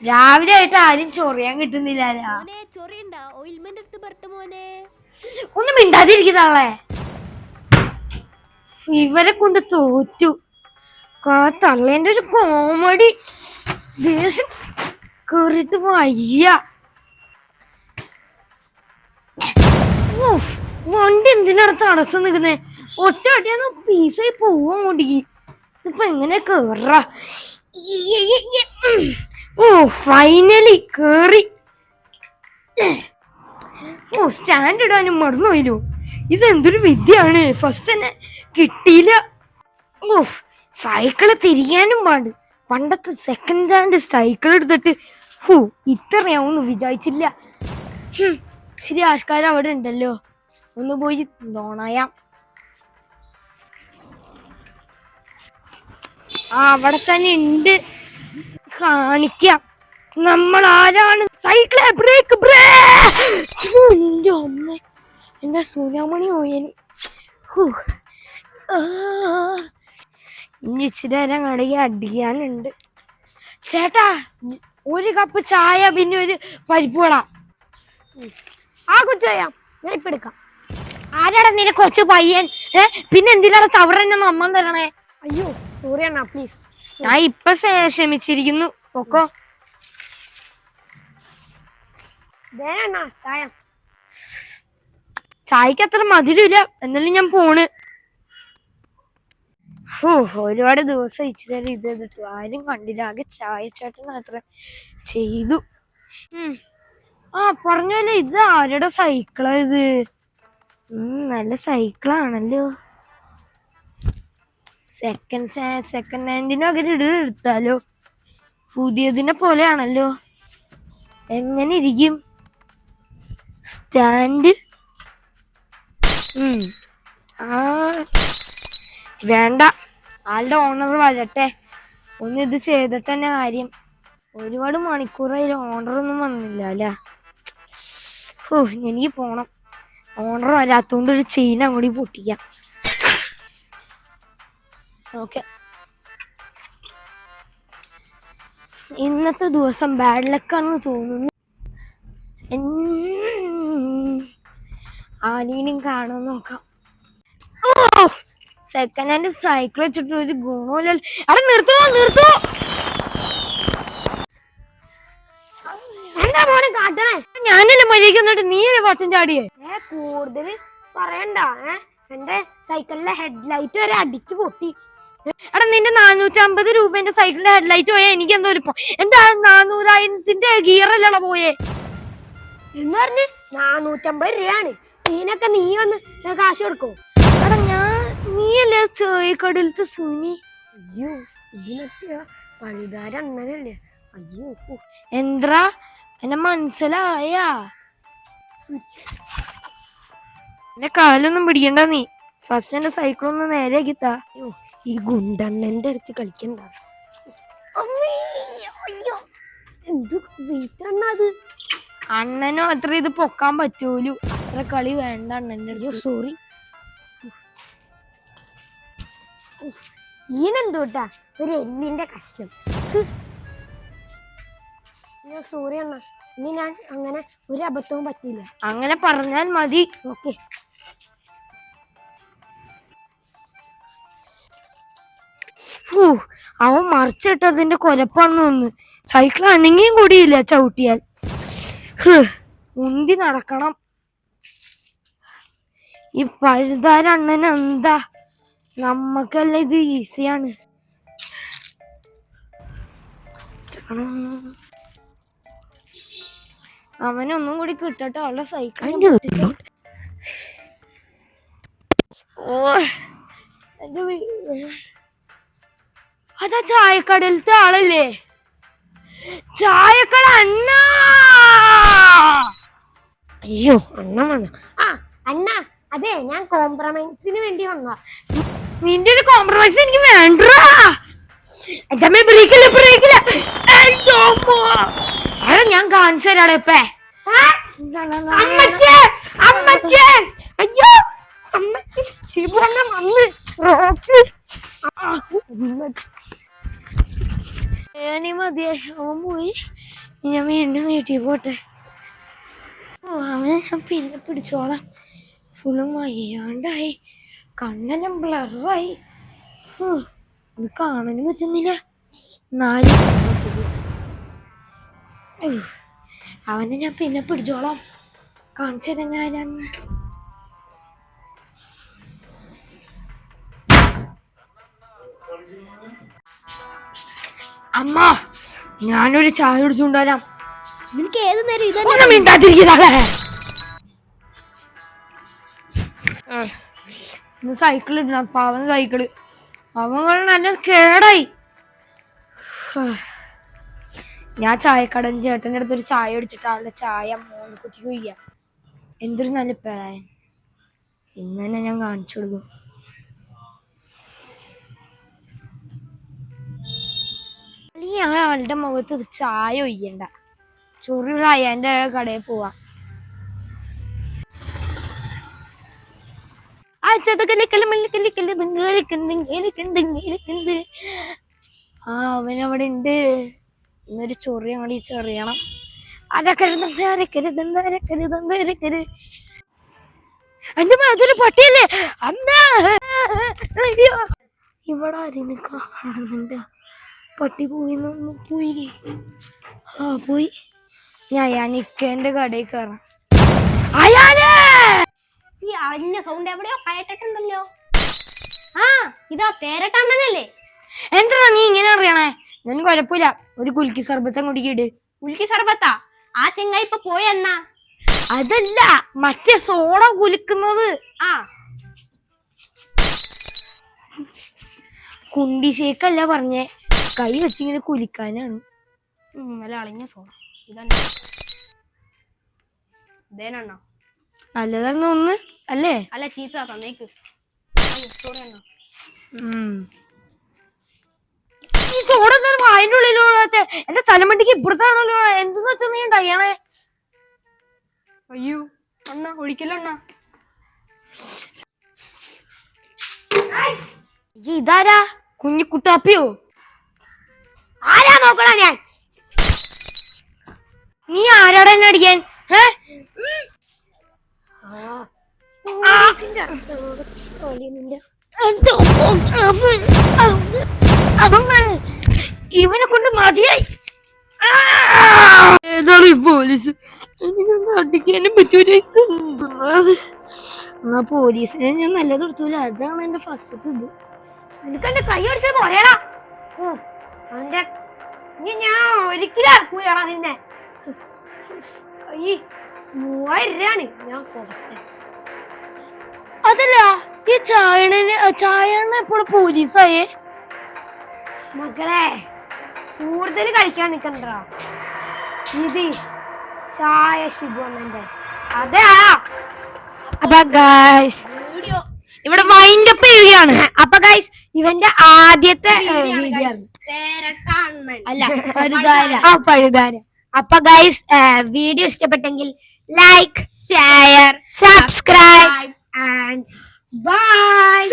രാവിലെ ആയിട്ട് ആരും ചൊറിയാൻ കിട്ടുന്നില്ല. ഒന്നും മിണ്ടാതിരിക്കുന്നതാളെ. ഇവരെ കൊണ്ട് തോറ്റു. തള്ളേന്റെ ഒരു കോമഡി ദേഷ്യം കേറിട്ട് വയ്യ. വണ്ടി എന്തിനാണ് തടസ്സം നിൽക്കുന്നേ? ഒറ്റ വട്ടിയാന്ന് പീസായി പോവാൻ കൊണ്ടിക്ക്. ഇപ്പൊ എങ്ങനെ കേറ? ഫൈനലി കേറി. സ്റ്റാൻഡ് ഇടാനും മറന്നുപോയില്ലോ. ഇതെന്തൊരു വിദ്യയാണ്. ഫസ്റ്റ് തന്നെ കിട്ടിയില്ല. സൈക്കിള് തിരിയാനും പാട്. പണ്ടത്തെ സെക്കൻഡ് ഹാൻഡ് സൈക്കിൾ എടുത്തിട്ട് ഇത്രയാവുന്നു വിചാരിച്ചില്ല. ശരി, ആൾക്കാർ അവിടെ ഉണ്ടല്ലോ, ഒന്ന് പോയി നോണായാം. അവിടെ തന്നെ ഉണ്ട്, കാണിക്കാം നമ്മൾ ആരാണ്. സൈക്കിളെ ബ്രേക്ക് അമ്മ, എന്റെ സൂര്യാമണി പോയന്. ഇനി ഇച്ചിരി നേരം കടയിൽ അടിക്കാനുണ്ട്. ചേട്ടാ, ഒരു കപ്പ് ചായ പിന്നെ ഒരു പരിപ്പ് വട. ചെയ്യാം, ഞാൻ ഇപ്പൊ എടുക്കാം. ആരാടാ നിന്റെ കൊച്ചു പയ്യൻ? പിന്നെ എന്തിനാണ് ചവറന്നെ അമ്മ തരണേ? അയ്യോ സോറി അണ്ണാ, പ്ലീസ്. ഞാൻ ഇപ്പൊ ക്ഷമിച്ചിരിക്കുന്നു. ഒക്കോ ചായ. ചായക്ക് അത്ര മധുരമില്ല, എന്നാലും ഞാൻ പോണ്. ഒരുപാട് ദിവസം ഇച്ചിരി ഇത് ചെയ്തിട്ട് ആരും കണ്ടില്ല. ആകെ ചായ ചേട്ടൻ മാത്രം ചെയ്തു. പറഞ്ഞല്ലേ, ഇത് ആരുടെ സൈക്കിളാ ഇത്? നല്ല സൈക്കിളാണല്ലോ. സെക്കൻഡ് ഹാൻഡിന് പകരം എടുത്താലോ? പുതിയതിനെ പോലെയാണല്ലോ. എങ്ങനെ ഇരിക്കും സ്റ്റാൻഡ്? വേണ്ട, ആളുടെ ഓണർ വരട്ടെ, ഒന്ന് ഇത് ചെയ്തിട്ട് തന്നെ കാര്യം. ഒരുപാട് മണിക്കൂറായി ഓണറൊന്നും വന്നില്ല അല്ലേ. എനിക്ക് പോണം. ഓണർ വരാത്തോണ്ട് ഒരു ചെയിൻ അങ്ങോട്ട് പൊട്ടിക്കാം. ഓക്കെ, ഇന്നത്തെ ദിവസം ബാഡ് ലക്കാണെന്ന് തോന്നുന്നു. ആരെയും കാണുമെന്ന് നോക്കാം. സെക്കൻഡ് ഹാൻഡ് സൈക്കിൾ വെച്ചിട്ട് ഒരു ഗുണമില്ല. അവിടെ നിർത്തോ. എന്താ മോനെ കാട്ടണേ? ഞാനല്ലേ മര്യാദ, നീയല്ലേ പട്ടം ചാടിയേ? കൂടുതൽ പറയണ്ട. എന്റെ സൈക്കിളിലെ ഹെഡ്ലൈറ്റ് വരെ അടിച്ചു പൊട്ടി. എടാ, നിന്റെ 450 രൂപന്റെ സൈക്കിളിന്റെ ഹെഡ്ലൈറ്റ് പോയാ എനിക്ക് എന്തോ ഒരു എന്താ 400,000ന്റെ ഗിയറല്ലടാ പോയേ എന്ന് പറഞ്ഞ് 450 രൂപയാണ്. ഇതിനൊക്കെ നീ വന്ന് കാശ് കൊടുക്കോ? എടാ, നീയല്ലേ ചോയ്ക്കടലത്തെ സുനി? അയ്യോ, ഇതിനൊക്കെ പഴുതാര അണ്ണനല്ലേ? അയ്യോ, എന്താ എന്നെ മനസ്സിലായാ? എന്റെ കാലൊന്നും പിടിക്കണ്ട നീ. ഫസ്റ്റ് എന്റെ സൈക്കിളൊന്ന് നേരെയാക്കിത്താ. ഈ ഗുണ്ടണ്ണന്റെ അടുത്ത് കളിക്കണ്ട. എന്ത് വെയിറ്റാണത്? അണ്ണനോ അത്ര ഇത് പൊക്കാൻ പറ്റൂലു. അത്ര കളി വേണ്ട അണ്ണന്റെ അടുത്ത്. സോറി. ഈനെന്തോട്ടാ ഒരു എല്ലിന്റെ കഷ്ണം. സോറി അണ്ണ, ഇനി ഞാൻ അങ്ങനെ ഒരു അബദ്ധവും പറ്റില്ല. അങ്ങനെ പറഞ്ഞാൽ മതി. ഓക്കെ. അവൻ മറിച്ചിട്ടതിന്റെ കൊലപ്പാന്ന് തോന്നുന്നു. സൈക്കിൾ അനങ്ങിയും കൂടിയില്ല ചവിട്ടിയാൽ. ഉന്തി നടക്കണം. ഈ പഴുതാര അണ്ണന് എന്താ, നമ്മക്കല്ല ഇത് ഈസിയാണ്. അവനൊന്നും കൂടി കിട്ടട്ടെ, അവളുടെ സൈക്കിൾ. അതാ ചായക്കടയിലത്തെ ആളല്ലേ? ചായക്കട അണ്ണ. അയ്യോ, അണ്ണ വന്ന. അണ്ണ, അതെ, ഞാൻ കോംപ്രമൈസിന് വേണ്ടി വന്ന. നിന്റെ ഒരു കോംപ്രമൈസ് എനിക്ക് വേണ്ട. ഞാൻ കാണിച്ചു തരാടെ ഇപ്പ. അയ്യോ, അമ്മച്ചി ശിവു അണ്ണ വന്ന്. മതിയായി, അവൻ പോയി. ഞാൻ വീണ്ടും വീട്ടിൽ പോട്ടെ. ഓ അവനെ ഞാൻ പിന്നെ പിടിച്ചോളാം. ഫുള്ളും വയ്യാണ്ടായി, കണ്ണെല്ലാം ബ്ലറായി. അത് കാണാനും പറ്റുന്നില്ല. അവനെ ഞാൻ പിന്നെ പിടിച്ചോളാം. കാണിച്ചത് ഞാനന്ന്. അമ്മ, ഞാനൊരു ചായ കുടിച്ചുകൊണ്ടുവരാം. നിനക്ക് ഏത് നേരം ഇത് ഒന്നും മിണ്ടാതിരിക്കുന്നേ. സൈക്കിൾ ഇടണം, പാവൻ സൈക്കിള്. അവങ്ങൾ നല്ല കേടായി. ഞാൻ ചായക്കടൻ ചേട്ടൻ്റെ അടുത്തൊരു ചായ അടിച്ചിട്ട് ആളുടെ ചായ മൂന്ന് കുത്തി കൊയ്യ. എന്തൊരു നല്ല പ്ലാൻ. ഇന്ന് തന്നെ ഞാൻ കാണിച്ചു കൊടുക്കും. അല്ലെങ്കിൽ ഞാൻ ആളുടെ മുഖത്ത് ചായ ഒയ്യണ്ട. ചൊറിയുള്ള അയ്യാൻ്റെ കടയിൽ പോവാ. ആ അവനവിടെ ഉണ്ട്. ഇന്നൊരു ചൊറി അങ്ങോട്ട് ചെറിയണം. എന്റെ അതൊരു പട്ടിയല്ലേ അന്നാ. ഇവിടെ ആരെയും കാണുന്നുണ്ട്. പട്ടി പോയില്ലേ? ആ പോയി. ഞാൻ ഇക്കേന്റെ കടയിൽ കയറാം. ഈ അരിഞ്ഞ സൗണ്ട് എവിടെയോ കേട്ടിട്ടുണ്ടല്ലോ. ആ ഇതാ തേരട്ടണ്ണനല്ലേ? എന്താ നീ ഇങ്ങനെ അറിയണേ? ഞാൻ കുഴപ്പമില്ല. ഒരു കുലുക്കി സർബത്തം കുടിക്കിട്. കുലുക്കി സർബത്താ? ആ ചെങ്ങായി ഇപ്പൊ പോയെന്നാ? അതല്ല, മറ്റേ സോഡ കുലുക്കുന്നത്. ആ കുണ്ടി ഷേക്കല്ല പറഞ്ഞേ, കൈ വെച്ചിങ്ങനെ കുലിക്കാനാണ്. നല്ല അളിഞ്ഞ സോഡ ഇതേനണ്ണ. നല്ലതാണ് ഒന്ന് അല്ലേ? അല്ല ചീത്ത തന്നേക്ക്. ഈ സോഡ എന്തായാലും വായന്റെ ഉള്ളിലൂടെ എന്റെ തലമണ്ടിക്ക് ഇപ്പുറത്താണല്ലോ. എന്തെന്ന് വെച്ചാ നീ ഉണ്ടായണേ? അയ്യോ അണ്ണ ഒഴിക്കലണ്ണ. ഇതാരാ? കുഞ്ഞിക്കുട്ടാപ്പിയോ? ആരാ നോക്കണ? ഞാൻ നീ ആരാടാ എന്നെ അടിക്കാൻ? ഇവനെ കൊണ്ട് മതിയായി. ഏതാണ് ഈ പോലീസ്? അടിക്കാനും പറ്റൂല. എന്നാ പോലീസിനെ ഞാൻ നല്ലത് എടുത്തൂല. അതാണ് എന്റെ ഫസ്റ്റത്തെ ഇത്. എനിക്കെന്റെ കൈ അടിച്ചത് പോലെയാടാ. അവന്റെ ഞാൻ ഒരിക്കലും ഇറക്കൂലടാ നിന്നെ. കൈ 3000 രൂപയാണ് ഞാൻ കൊടുത്തത്. അതല്ല, ഈ ചായണ്ണ എപ്പോഴും പോലീസായേ? മക്കളെ കൂടുതൽ കളിക്കാൻ നിക്കണ്ടാ. ഇത് ചായ ശിവന്റെ അതാ. അപ്പൊ ഗൈസ് ഇവിടെ വൈൻഡ് അപ്പ് ചെയ്യുകയാണ്. അപ്പൊ ഗൈസ് ഇവന്റെ ആദ്യത്തെ വീഡിയോ അല്ല പഴുതാര. അപ്പൊ ഗൈസ് വീഡിയോ ഇഷ്ടപ്പെട്ടെങ്കിൽ like, share, subscribe and bye.